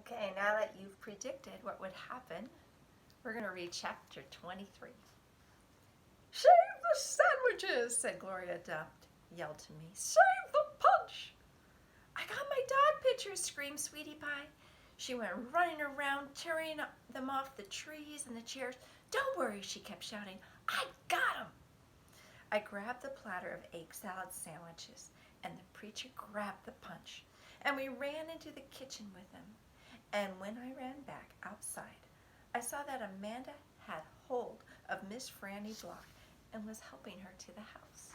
Okay, now that you've predicted what would happen, we're going to read chapter 23. Save the sandwiches, said Gloria Dumped, yelled to me. Save the punch! I got my dog pictures, screamed Sweetie Pie. She went running around, tearing them off the trees and the chairs. Don't worry, she kept shouting. I got them! I grabbed the platter of egg salad sandwiches, and the preacher grabbed the punch, and we ran into the kitchen with them. And when I ran back outside, I saw that Amanda had hold of Miss Franny Block and was helping her to the house.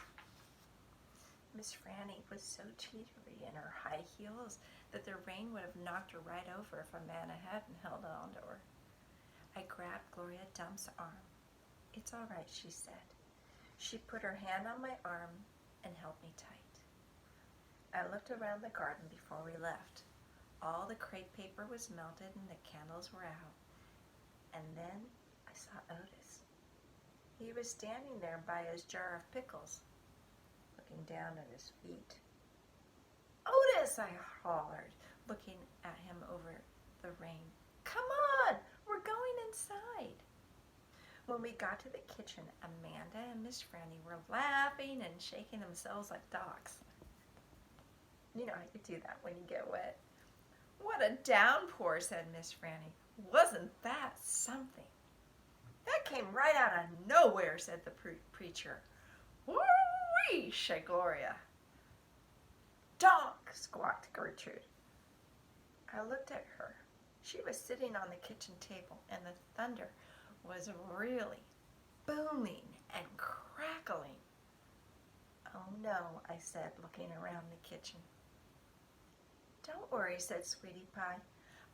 Miss Franny was so teetery in her high heels that the rain would have knocked her right over if Amanda hadn't held on to her. I grabbed Gloria Dump's arm. It's all right, she said. She put her hand on my arm and held me tight. I looked around the garden before we left. All the crepe paper was melted and the candles were out. And then I saw Otis. He was standing there by his jar of pickles, looking down at his feet. Otis, I hollered, looking at him over the rain. Come on, we're going inside. When we got to the kitchen, Amanda and Miss Franny were laughing and shaking themselves like dogs. You know how you do that when you get wet. What a downpour, said Miss Franny. Wasn't that something? That came right out of nowhere, said the preacher. Woo-wee, said Gloria. Donk, squawked Gertrude. I looked at her. She was sitting on the kitchen table, and the thunder was really booming and crackling. Oh no, I said, looking around the kitchen. Don't worry, said Sweetie Pie.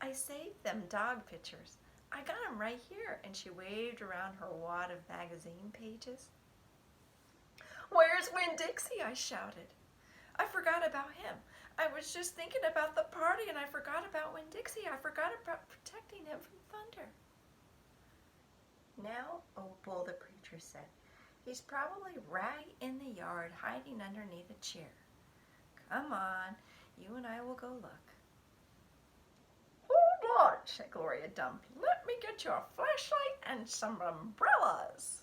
I saved them dog pictures. I got them right here, and she waved around her wad of magazine pages. Where's Winn Dixie? I shouted. I forgot about him. I was just thinking about the party, and I forgot about Winn Dixie. I forgot about protecting him from thunder. Now, Opal, the preacher said, he's probably right in the yard, hiding underneath a chair. Come on, you and I will go look. Hold on, said Gloria Dump. Let me get you a flashlight and some umbrellas.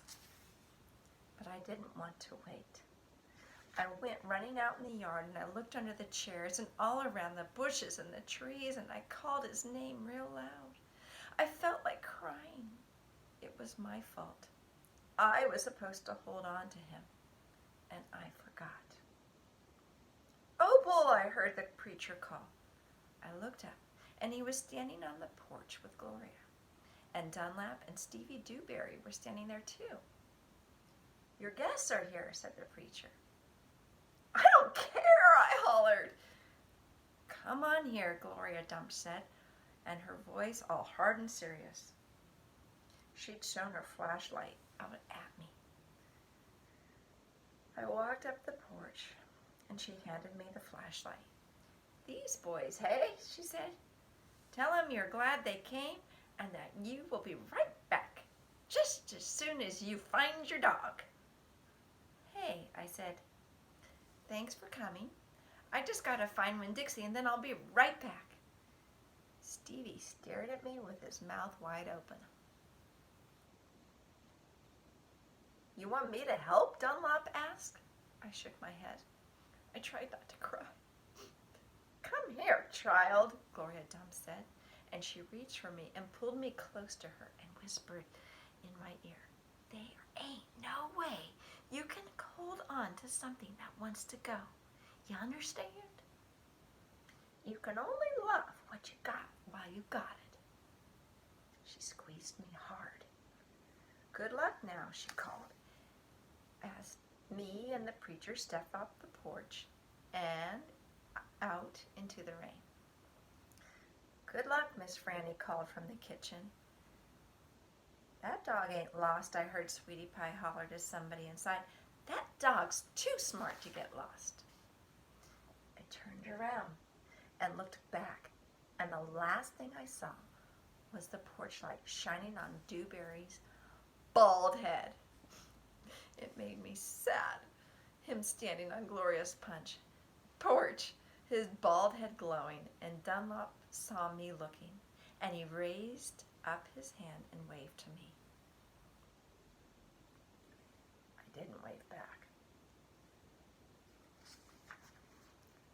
But I didn't want to wait. I went running out in the yard, and I looked under the chairs and all around the bushes and the trees, and I called his name real loud. I felt like crying. It was my fault. I was supposed to hold on to him, and I forgot. Opal, I heard the preacher call. I looked up, and he was standing on the porch with Gloria, and Dunlap and Stevie Dewberry were standing there too. Your guests are here, said the preacher. I don't care, I hollered. Come on here, Gloria Dump said, and her voice all hard and serious. She'd shown her flashlight out at me. I walked up the porch, and she handed me the flashlight. These boys, hey, she said. Tell them you're glad they came and that you will be right back, just as soon as you find your dog. Hey, I said, thanks for coming. I just gotta find Winn Dixie and then I'll be right back. Stevie stared at me with his mouth wide open. You want me to help? Dunlop asked. I shook my head. I tried not to cry. Come here, child, Gloria Dump said, and she reached for me and pulled me close to her and whispered in my ear, there ain't no way you can hold on to something that wants to go. You understand? You can only love what you got while you got it. She squeezed me hard. Good luck now, she called, as me and the preacher stepped off the porch and out into the rain. Good luck, Miss Franny called from the kitchen. That dog ain't lost, I heard Sweetie Pie holler to somebody inside. That dog's too smart to get lost. I turned around and looked back, and the last thing I saw was the porch light shining on Dewberry's bald head. It made me sad, him standing on Gloria's porch, his bald head glowing, and Dunlop saw me looking, and he raised up his hand and waved to me. I didn't wave back.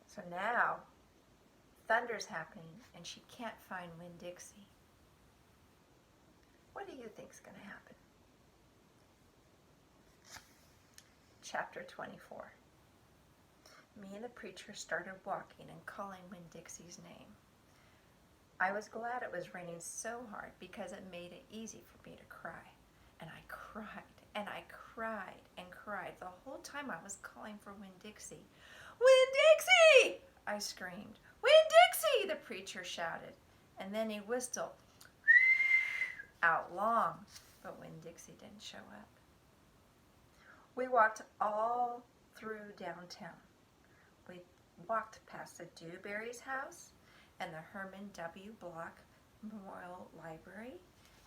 So now, thunder's happening, and she can't find Winn Dixie. What do you think's going to happen? Chapter 24. Me and the preacher started walking and calling Winn Dixie's name. I was glad it was raining so hard because it made it easy for me to cry. And I cried and I cried and cried the whole time I was calling for Winn Dixie. Winn Dixie! I screamed. Winn Dixie! The preacher shouted. And then he whistled out long, but Winn Dixie didn't show up. We walked all through downtown. We walked past the Dewberry's house and the Herman W. Block Memorial Library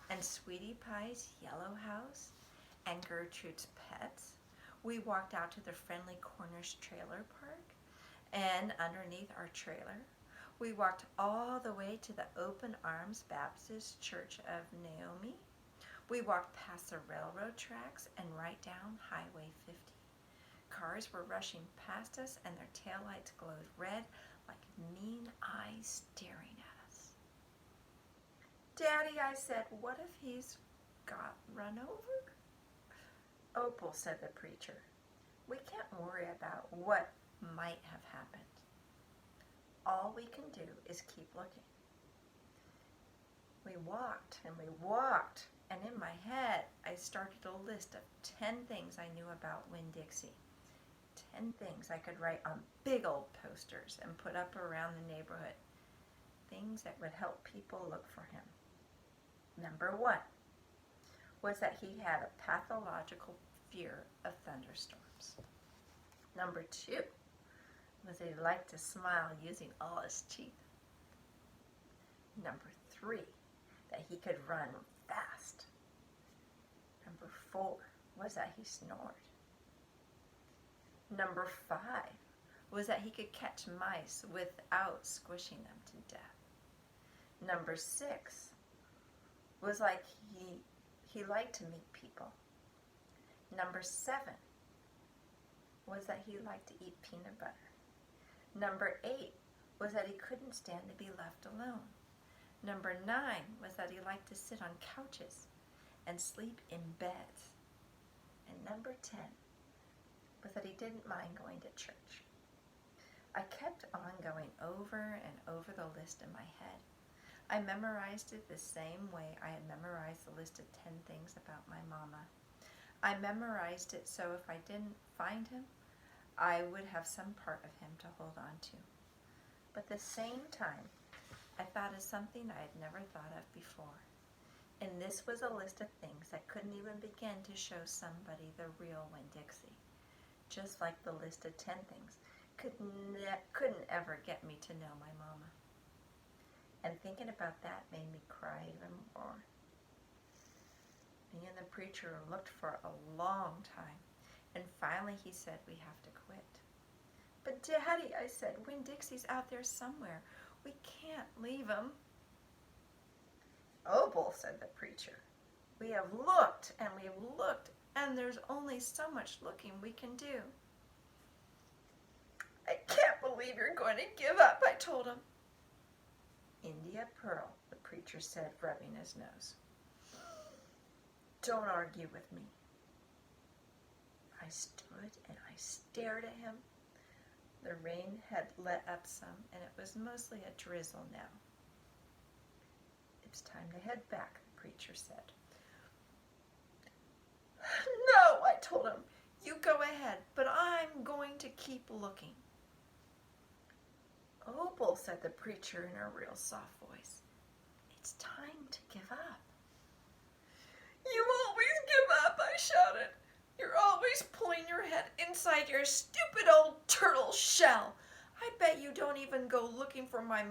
and Sweetie Pie's Yellow House and Gertrude's Pets. We walked out to the Friendly Corners Trailer Park, and underneath our trailer, we walked all the way to the Open Arms Baptist Church of Naomi. We walked past the railroad tracks and right down Highway 50. Cars were rushing past us and their taillights glowed red like mean eyes staring at us. Daddy, I said, what if he's got run over? Opal, said the preacher, we can't worry about what might have happened. All we can do is keep looking. We walked and we walked, and in my head I started a list of 10 things I knew about Winn Dixie. 10 things I could write on big old posters and put up around the neighborhood. Things that would help people look for him. Number 1 was that he had a pathological fear of thunderstorms. Number 2 was that he liked to smile using all his teeth. Number 3, that he could run fast. Number 4 was that he snored. Number 5 was that he could catch mice without squishing them to death. Number 6 was like he liked to meet people. Number 7 was that he liked to eat peanut butter. Number 8 was that he couldn't stand to be left alone. Number 9 was that he liked to sit on couches and sleep in beds. And number 10 was that he didn't mind going to church. I kept on going over and over the list in my head. I memorized it the same way I had memorized the list of 10 things about my mama. I memorized it so if I didn't find him, I would have some part of him to hold on to. But at the same time, I thought of something I had never thought of before. And this was a list of things that couldn't even begin to show somebody the real Winn Dixie. Just like the list of 10 things couldn't ever get me to know my mama. And thinking about that made me cry even more. Me and the preacher looked for a long time, and finally he said, we have to quit. But Daddy, I said, Winn Dixie's out there somewhere. We can't leave him. Opal, said the preacher, we have looked and we have looked, and there's only so much looking we can do. I can't believe you're going to give up, I told him. India Pearl, the preacher said, rubbing his nose. Don't argue with me. I stood and I stared at him. The rain had let up some, and it was mostly a drizzle now. It's time to head back, the preacher said. No, I told him. You go ahead, but I'm going to keep looking. Opal, said the preacher in a real soft voice. It's time to give up. You always give up, I shouted. You're always pulling your head inside your stupid old turtle shell. I bet you didn't even go looking for my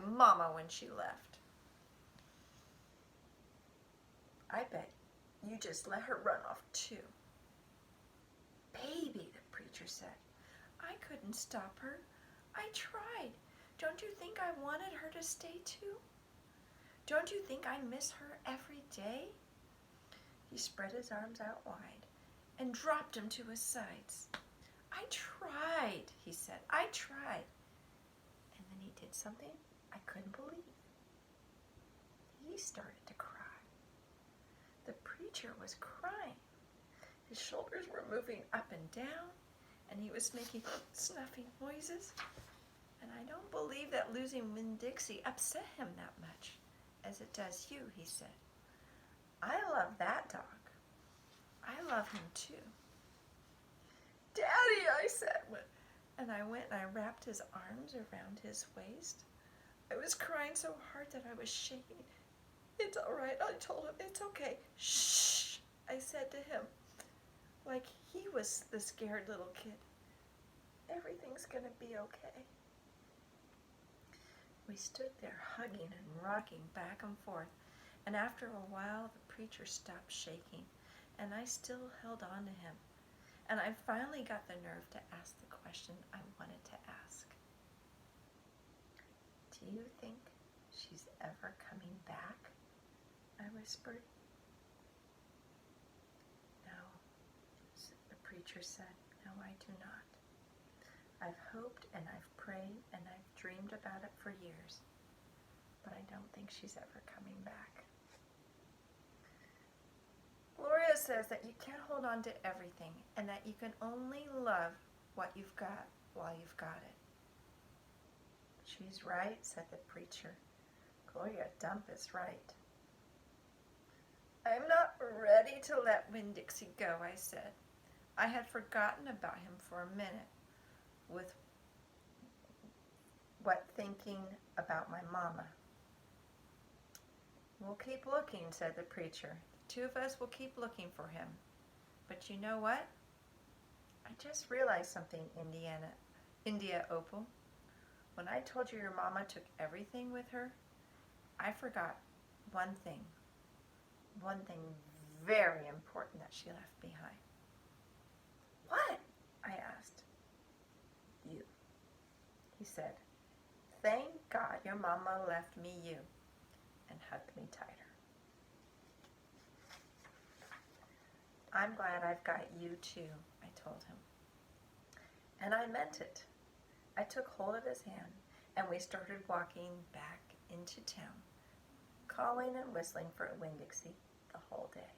mama when she left. I bet you just let her run off too. Baby, the preacher said, I couldn't stop her. I tried. Don't you think I wanted her to stay too? Don't you think I miss her every day? He spread his arms out wide and dropped them to his sides. I tried, he said. I tried. And then he did something I couldn't believe. He started to cry. The preacher was crying. His shoulders were moving up and down, and he was making snuffy noises. And I don't believe that losing Winn Dixie upset him that much, as it does you, he said. I love that dog. I love him too. Daddy, I said, and I went and I wrapped his arms around his waist. I was crying so hard that I was shaking. It's all right, I told him. It's okay. Shh, I said to him, like he was the scared little kid. Everything's gonna be okay. We stood there hugging and rocking back and forth, and after a while the preacher stopped shaking, and I still held on to him. And I finally got the nerve to ask the question I wanted to ask. Do you think she's ever coming back? I whispered. No, the preacher said. No, I do not. I've hoped and I've prayed and I've dreamed about it for years, but I don't think she's ever coming back. Gloria says that you can't hold on to everything and that you can only love what you've got while you've got it. She's right, said the preacher. Gloria Dump is right. I'm not ready to let Winn Dixie go, I said. I had forgotten about him for a minute with thinking about my mama. We'll keep looking, said the preacher. The two of us will keep looking for him. But you know what? I just realized something, India Opal. When I told you your mama took everything with her, I forgot one thing very important that she left behind. What? I asked. You. He said, thank God your mama left me you, and hugged me tighter. I'm glad I've got you too, I told him. And I meant it. I took hold of his hand, and we started walking back into town, calling and whistling for Winn Dixie the whole day.